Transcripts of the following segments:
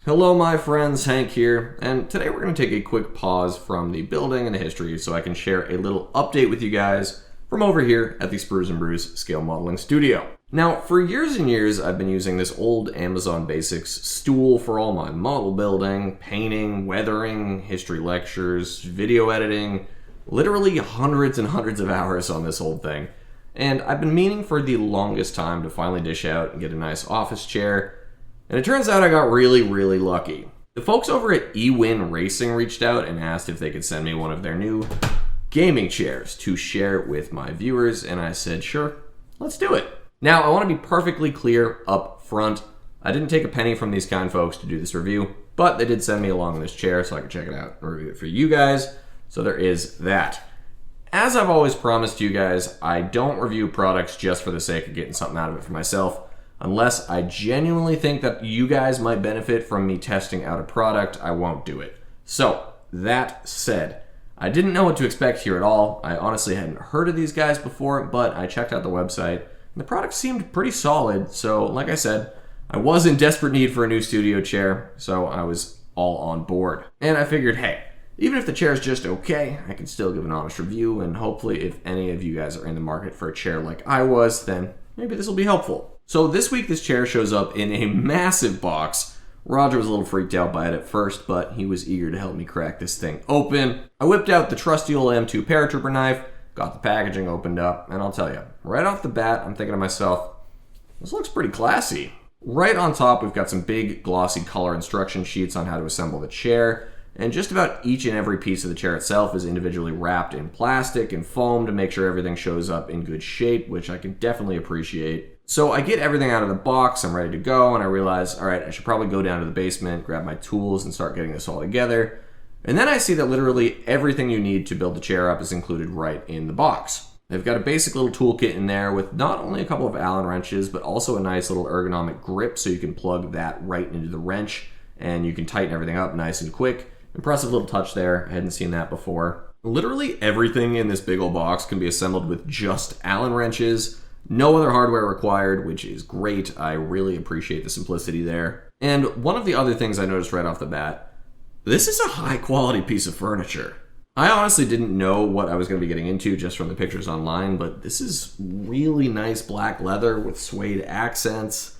Hello my friends, Hank here, and today we're going to take a quick pause from the building and the history so I can share a little update with you guys from over here at the SpruesNBrews Scale Modeling Studio. Now, for years and years I've been using this old Amazon Basics stool for all my model building, painting, weathering, history lectures, video editing, literally hundreds and hundreds of hours on this old thing. And I've been meaning for the longest time to finally dish out and get a nice office chair. And it turns out I got really lucky. The folks over at eWin Racing reached out and asked if they could send me one of their new gaming chairs to share with my viewers, and I said, sure, let's do it. Now, I want to be perfectly clear up front. I didn't take a penny from these kind folks to do this review, but they did send me along this chair so I could check it out and review it for you guys. So there is that. As I've always promised you guys, I don't review products just for the sake of getting something out of it for myself. Unless I genuinely think that you guys might benefit from me testing out a product, I won't do it. So, that said, I didn't know what to expect here at all. I honestly hadn't heard of these guys before, but I checked out the website, and the product seemed pretty solid. So, like I said, I was in desperate need for a new studio chair, so I was all on board. And I figured, hey, even if the chair is just okay, I can still give an honest review, and hopefully if any of you guys are in the market for a chair like I was, then maybe this will be helpful. So this week this chair shows up in a massive box. Roger was a little freaked out by it at first, but he was eager to help me crack this thing open. I whipped out the trusty old M2 paratrooper knife, got the packaging opened up, and I'll tell you, right off the bat, I'm thinking to myself, this looks pretty classy. Right on top, we've got some big glossy color instruction sheets on how to assemble the chair, and just about each and every piece of the chair itself is individually wrapped in plastic and foam to make sure everything shows up in good shape, which I can definitely appreciate. So I get everything out of the box, I'm ready to go, and I realize, all right, I should probably go down to the basement, grab my tools, and start getting this all together. And then I see that literally everything you need to build the chair up is included right in the box. They've got a basic little toolkit in there with not only a couple of Allen wrenches, but also a nice little ergonomic grip so you can plug that right into the wrench, and you can tighten everything up nice and quick. Impressive little touch there, I hadn't seen that before. Literally everything in this big old box can be assembled with just Allen wrenches. No other hardware required, which is great. I really appreciate the simplicity there. And one of the other things I noticed right off the bat, this is a high quality piece of furniture. I honestly didn't know what I was going to be getting into just from the pictures online, but this is really nice black leather with suede accents.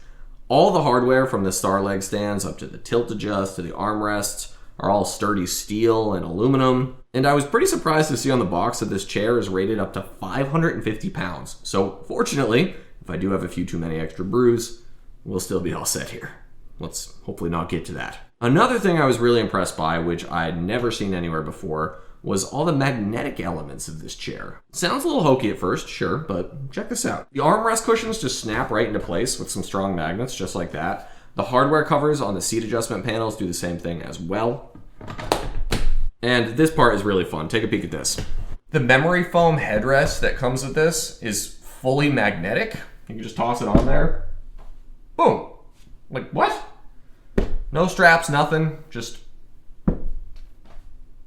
All the hardware from the star leg stands up to the tilt adjust to the armrests are all sturdy steel and aluminum. And I was pretty surprised to see on the box that this chair is rated up to 550 pounds. So fortunately, if I do have a few too many extra brews, we'll still be all set here. Let's hopefully not get to that. Another thing I was really impressed by, which I'd never seen anywhere before, was all the magnetic elements of this chair. Sounds a little hokey at first, sure, but check this out. The armrest cushions just snap right into place with some strong magnets, just like that. The hardware covers on the seat adjustment panels do the same thing as well. And this part is really fun. Take a peek at this. The memory foam headrest that comes with this is fully magnetic. You can just toss it on there. Boom. Like, what? No straps, nothing. Just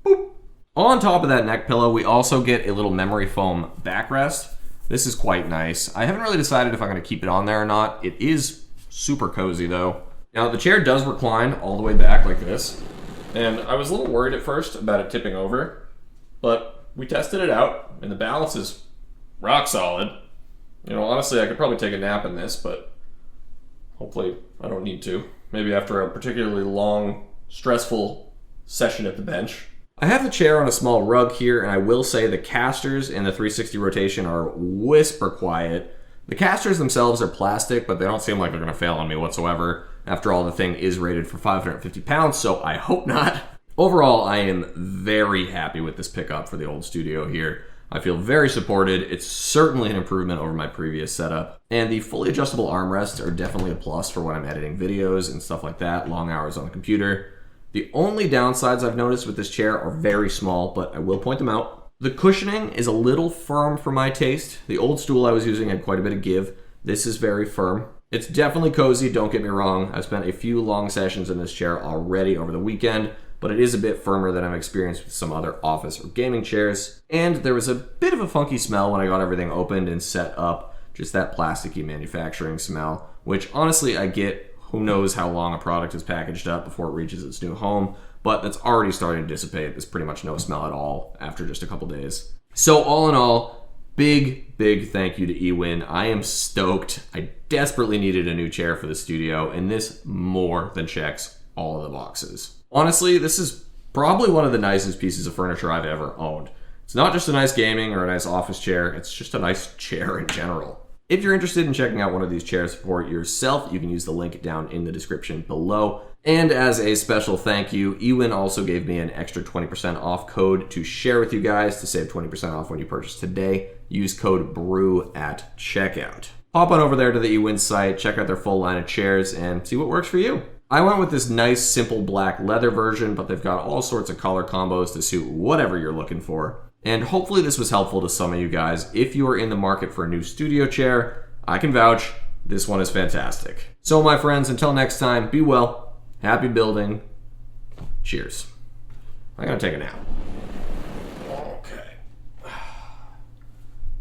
boop. On top of that neck pillow, we also get a little memory foam backrest. This is quite nice. I haven't really decided if I'm going to keep it on there or not. It is super cozy though. Now the chair does recline all the way back like this. And I was a little worried at first about it tipping over, but we tested it out and the balance is rock solid. You know, honestly, I could probably take a nap in this, but hopefully I don't need to. Maybe after a particularly long, stressful session at the bench. I have the chair on a small rug here, and I will say the casters in the 360 rotation are whisper quiet. The casters themselves are plastic, but they don't seem like they're going to fail on me whatsoever. After all, the thing is rated for 550 pounds, so I hope not. Overall, I am very happy with this pickup for the old studio here. I feel very supported. It's certainly an improvement over my previous setup. And the fully adjustable armrests are definitely a plus for when I'm editing videos and stuff like that, long hours on the computer. The only downsides I've noticed with this chair are very small, but I will point them out. The cushioning is a little firm for my taste. The old stool I was using had quite a bit of give. This is very firm. It's definitely cozy, don't get me wrong. I've spent a few long sessions in this chair already over the weekend, but it is a bit firmer than I've experienced with some other office or gaming chairs. And there was a bit of a funky smell when I got everything opened and set up, just that plasticky manufacturing smell, which honestly I get Who knows how long a product is packaged up before it reaches its new home, but that's already starting to dissipate. There's pretty much no smell at all after just a couple days. So all in all, big thank you to eWin. I am stoked. I desperately needed a new chair for the studio, and this more than checks all of the boxes. Honestly, this is probably one of the nicest pieces of furniture I've ever owned. It's not just a nice gaming or a nice office chair, it's just a nice chair in general. If you're interested in checking out one of these chairs for yourself, you can use the link down in the description below. And as a special thank you, eWin also gave me an extra 20% off code to share with you guys to save 20% off when you purchase today. Use code BREW at checkout. Hop on over there to the eWin site, check out their full line of chairs, and see what works for you. I went with this nice, simple black leather version, but they've got all sorts of color combos to suit whatever you're looking for. And hopefully this was helpful to some of you guys. If you are in the market for a new studio chair, I can vouch, this one is fantastic. So my friends, until next time, be well, happy building, cheers. I'm gonna take a nap. Okay.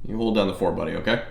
You hold down the fort, buddy, okay?